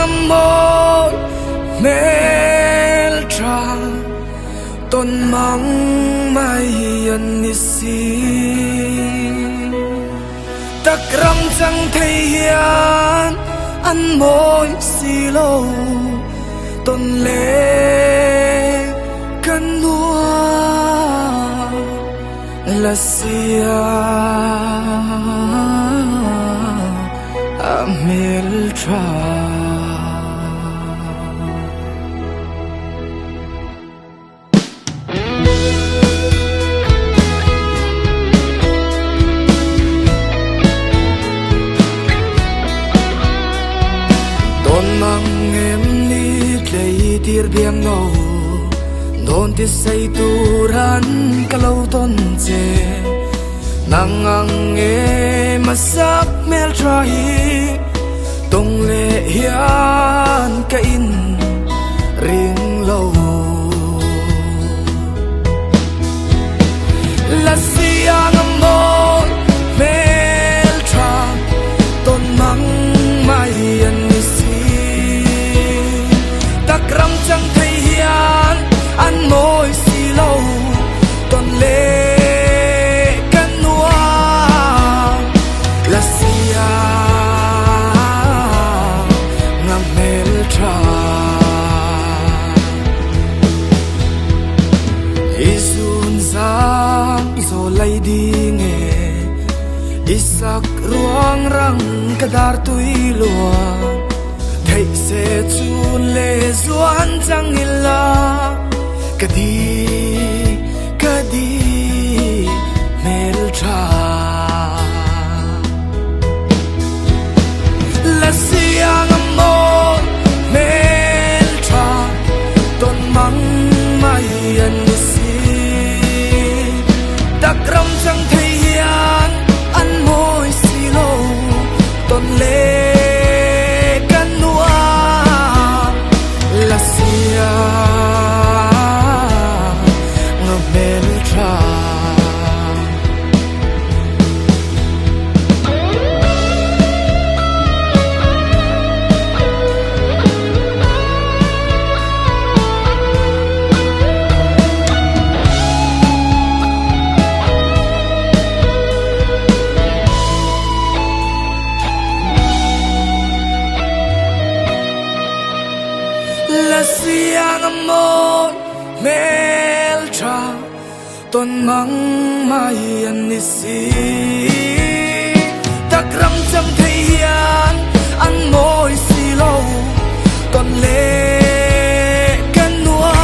amor meltra ton mang mai an nisi takram chang thei hian an moi silo ton le kan nuwa la sia meltra mang em ni lấy tir biang no don ti say turan kalau ton che nang ang e masak mel trai tong le hian ka in ring lo la siang amor mel tra ton mang mai an takram chang thei hian an moi silo ton le kan nuwa la sia nga mel tra izun zang zo lai ding e isak ruang rang kadar tui luang thei se chun le zuan chang illa kadi mel tra la siang amor mel tra ton mang mai an si takram chang thei hian an moi silo ton le siang amor meltra ton mang mai an nisi takram cham thei hian an moi silo ton le kan nuwa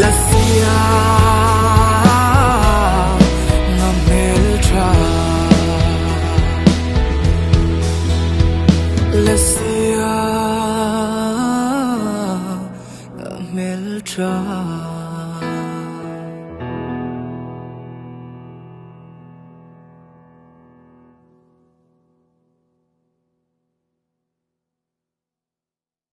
la sia nga meltra la sia meltra